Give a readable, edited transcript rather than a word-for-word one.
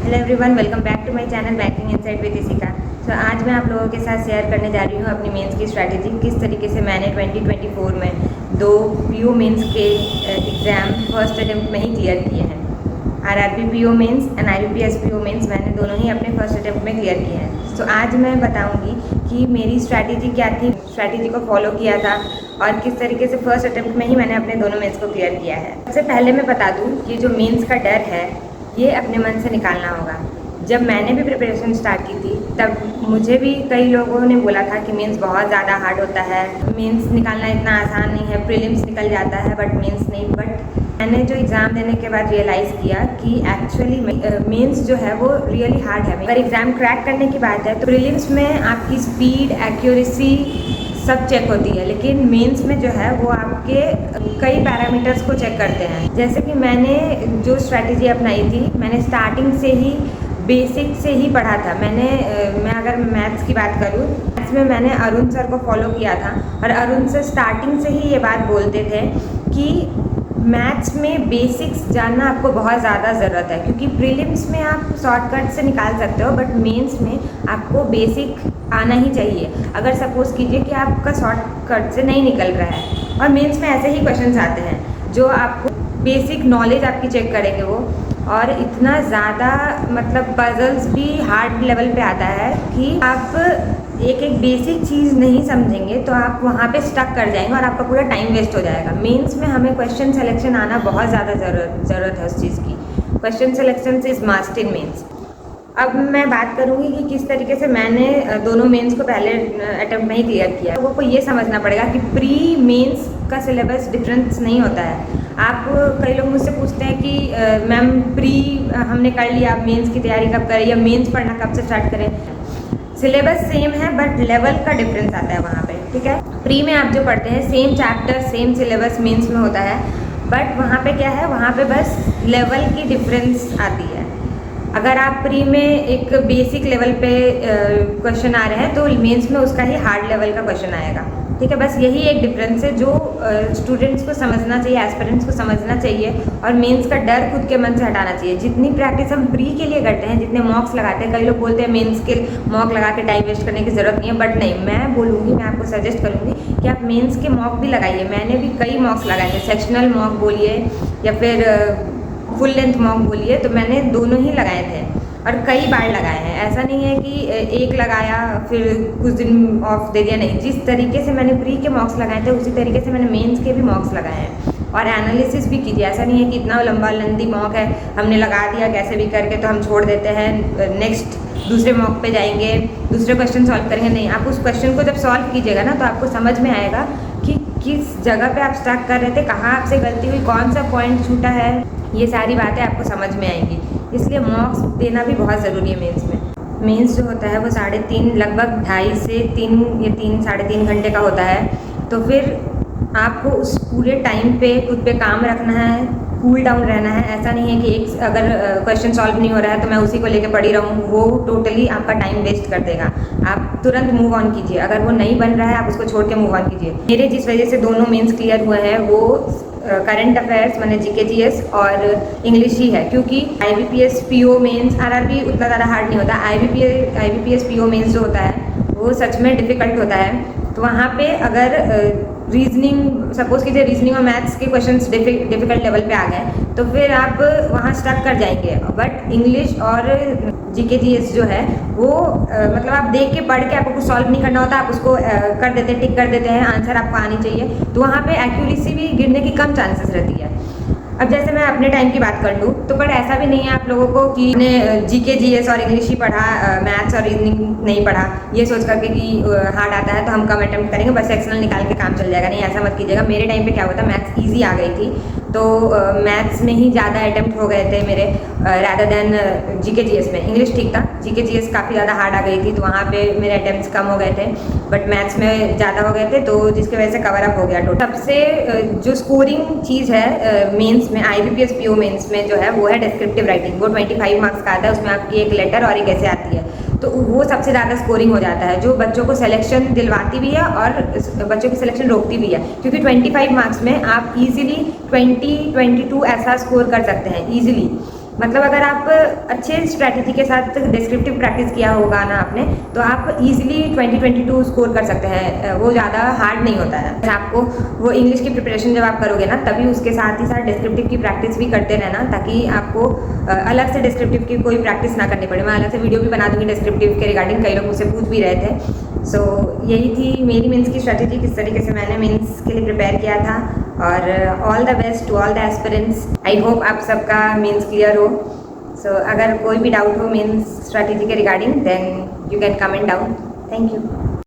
Hello everyone, welcome back to my channel banking insight with Ishika. तो आज मैं आप लोगों के साथ शेयर करने जा रही हूँ अपनी मेंस की स्ट्रैटेजी, किस तरीके से मैंने 2024 में 2 पीओ मेंस के एग्ज़ाम फर्स्ट अटेम्प्ट में ही क्लियर किए हैं। RRB PO mains and IBPS PO mains मैंने दोनों ही अपने फर्स्ट अटेम्प्ट में क्लियर किए हैं। तो आज मैं बताऊँगी कि मेरी स्ट्रैटेजी क्या थी, स्ट्रैटेजी को फॉलो किया था और किस तरीके से फर्स्ट अटेम्प्ट में ही मैंने अपने दोनों मेंस को क्लियर किया है। सबसे पहले मैं बता दूँ कि जो मेंस का डर है ये अपने मन से निकालना होगा। जब मैंने भी प्रिपरेशन स्टार्ट की थी तब मुझे भी कई लोगों ने बोला था कि मेंस बहुत ज़्यादा हार्ड होता है, मेंस निकालना इतना आसान नहीं है, प्रीलिम्स निकल जाता है बट मेंस नहीं। बट मैंने जो एग्ज़ाम देने के बाद रियलाइज़ किया कि एक्चुअली मेंस जो है वो रियली हार्ड है। अगर एग्ज़ाम क्रैक करने की बात है तो प्रीलिम्स में आपकी स्पीड, एक्यूरेसी सब चेक होती है, लेकिन मेंस में जो है वो आपके कई पैरामीटर्स को चेक करते हैं। जैसे कि मैंने जो स्ट्रैटेजी अपनाई थी, मैंने स्टार्टिंग से ही बेसिक से ही पढ़ा था। मैं अगर मैथ्स की बात करूँ, मैथ्स में मैंने अरुण सर को फॉलो किया था और अरुण सर स्टार्टिंग से ही ये बात बोलते थे कि मैथ्स में बेसिक्स जानना आपको बहुत ज़्यादा ज़रूरत है, क्योंकि प्रीलिम्स में आप शॉर्टकट से निकाल सकते हो बट मेंस में आपको बेसिक आना ही चाहिए। अगर सपोज़ कीजिए कि आपका शॉर्टकट से नहीं निकल रहा है और मेंस में ऐसे ही क्वेश्चंस आते हैं जो आपको बेसिक नॉलेज आपकी चेक करेंगे वो, और इतना ज़्यादा मतलब पजल्स भी हार्ड लेवल पे आता है कि आप एक एक बेसिक चीज़ नहीं समझेंगे तो आप वहाँ पे स्टक कर जाएंगे और आपका पूरा टाइम वेस्ट हो जाएगा। मेंस में हमें क्वेश्चन सिलेक्शन आना बहुत ज़्यादा ज़रूरत है उस चीज़ की। Question selection is must in mains. अब मैं बात करूँगी कि किस तरीके से मैंने दोनों मेंस को पहले अटेम्प्ट में ही क्लियर किया। लोगों को ये समझना पड़ेगा कि प्री मेंस का सिलेबस डिफरेंस नहीं होता है। आप कई लोग मुझसे पूछते हैं कि मैम प्री हमने कर लिया, मेंस की तैयारी कब करें या मेंस पढ़ना कब से स्टार्ट करें। सिलेबस सेम है बट लेवल का डिफरेंस आता है वहाँ पे, ठीक है। प्री में आप जो पढ़ते हैं same chapter same syllabus mains में होता है, बट वहाँ पे क्या है, वहाँ पे बस लेवल की डिफरेंस आती है। अगर आप प्री में एक बेसिक लेवल पे क्वेश्चन आ रहे हैं तो मेंस में उसका ही हार्ड लेवल का क्वेश्चन आएगा, ठीक है। बस यही एक डिफरेंस है जो स्टूडेंट्स को समझना चाहिए, एस्पिरेंट्स को समझना चाहिए और मेंस का डर खुद के मन से हटाना चाहिए। जितनी प्रैक्टिस हम प्री के लिए करते हैं, जितने मॉक्स लगाते हैं, कई लोग बोलते हैं मेंस के मॉक लगा के टाइम वेस्ट करने की ज़रूरत नहीं है, बट नहीं, मैं बोलूँगी, मैं आपको सजेस्ट करूँगी कि आप मेंस के मॉक भी लगाइए। मैंने भी कई मॉक्स लगाए थे, सेक्शनल मॉक बोलिए या फिर फुल लेंथ मॉक बोलिए, तो मैंने दोनों ही लगाए थे और कई बार लगाए हैं। ऐसा नहीं है कि एक लगाया फिर कुछ दिन ऑफ दे दिया, नहीं। जिस तरीके से मैंने प्री के मॉक्स लगाए थे उसी तरीके से मैंने मेंस के भी मॉक्स लगाए हैं। और एनालिसिस भी कीजिए। ऐसा नहीं है कि इतना लंबा लंदी मॉक है, हमने लगा दिया कैसे भी करके तो हम छोड़ देते हैं, नेक्स्ट दूसरे मॉक पे जाएंगे, दूसरे क्वेश्चन सॉल्व करेंगे। नहीं, आप उस क्वेश्चन को जब सॉल्व कीजिएगा ना तो आपको समझ में आएगा कि किस जगह पे आप स्टक कर रहे थे, कहाँ आपसे गलती हुई, कौन सा पॉइंट छूटा है, ये सारी बातें आपको समझ में आएंगी। इसलिए मॉक्स देना भी बहुत ज़रूरी है मेंस में। मेंस जो होता है वो 3.5 लगभग 2.5 से 3 या 3-3.5 घंटे का होता है। तो फिर आपको उस पूरे टाइम पे खुद पे काम रखना है, कूल डाउन रहना है। ऐसा नहीं है कि एक अगर क्वेश्चन सॉल्व नहीं हो रहा है तो मैं उसी को लेके पढ़ी रहूँ, वो टोटली आपका टाइम वेस्ट कर देगा। आप तुरंत मूव ऑन कीजिए। अगर वो नहीं बन रहा है आप उसको छोड़ के मूव ऑन कीजिए। मेरे जिस वजह से दोनों मेंस क्लियर हुए हैं वो करंट अफेयर्स मैंने जीके जीएस और इंग्लिश ही है, क्योंकि आईबीपीएस पीओ मेंस, आरआरबी उतना ज़्यादा हार्ड नहीं होता। आईबीपीएस पीओ मेंस जो होता है वो सच में डिफ़िकल्ट होता है। तो वहाँ पे अगर रीजनिंग, सपोज कीजिए रीजनिंग और मैथ्स के क्वेश्चंस डिफिकल्ट लेवल पे आ गए तो फिर आप वहाँ स्टक कर जाएंगे। बट इंग्लिश और जीके जीएस जो है वो मतलब आप देख के पढ़ के आपको कुछ सॉल्व नहीं करना होता, आप उसको कर देते, टिक कर देते हैं, आंसर आपको आनी चाहिए, तो वहाँ पे एक्यूरेसी भी गिरने की कम चांसेस रहती है। अब जैसे मैं अपने टाइम की बात कर लूँ तो पर ऐसा भी नहीं है आप लोगों को कि मैंने जीके जीएस और इंग्लिश ही पढ़ा, मैथ्स और रीजनिंग नहीं पढ़ा, ये सोच करके कि हार्ड आता है तो हम कम अटेम्प्ट करेंगे, बस सेक्शनल निकाल के काम चल जाएगा। नहीं, ऐसा मत कीजिएगा। मेरे टाइम पे क्या होता, मैथ्स ईजी आ गई थी तो मैथ्स में ही ज़्यादा अटेम्प्ट हो गए थे मेरे रैदर देन जीके जीएस में। इंग्लिश ठीक था, जीके जीएस काफ़ी ज़्यादा हार्ड आ गई थी तो वहाँ पे मेरे अटेम्प्ट्स कम हो गए थे, बट मैथ्स में ज़्यादा हो गए थे तो जिसकी वजह से कवर अप हो गया टोटल। सबसे जो स्कोरिंग चीज़ है मेंस में, आईबीपीएस पीओ मेंस में जो है वो है डिस्क्रिप्टिव राइटिंग। वो 25 मार्क्स का आता है, उसमें आपकी एक लेटर और एक ऐसे आती है, तो वो सबसे ज़्यादा स्कोरिंग हो जाता है, जो बच्चों को सिलेक्शन दिलवाती भी है और बच्चों की सिलेक्शन रोकती भी है। क्योंकि 25 मार्क्स में आप इजीली 20-22 ऐसा स्कोर कर सकते हैं इजीली। मतलब अगर आप अच्छे स्ट्रैटेजी के साथ डिस्क्रिप्टिव प्रैक्टिस किया होगा ना आपने, तो आप इजीली 2022 स्कोर कर सकते हैं। वो ज़्यादा हार्ड नहीं होता है। आपको वो इंग्लिश की प्रिपरेशन जब आप करोगे ना, तभी उसके साथ ही साथ डिस्क्रिप्टिव की प्रैक्टिस भी करते रहना, ताकि आपको अलग से डिस्क्रिप्टिव की कोई प्रैक्टिस ना करनी पड़े। मैं अलग से वीडियो भी बना दूँगी डिस्क्रिप्टिव के रिगार्डिंग, कई लोग मुझसे पूछ भी रहे थे। सो यही थी मेरी मेंस की स्ट्रैटेजी, किस तरीके से मैंने मेंस के लिए प्रिपेयर किया था। और all the best to all the aspirants. I hope आप सबका मेंस क्लियर हो। सो अगर कोई भी डाउट हो मेंस स्ट्रैटेजी के regarding, then you can comment down. Thank you.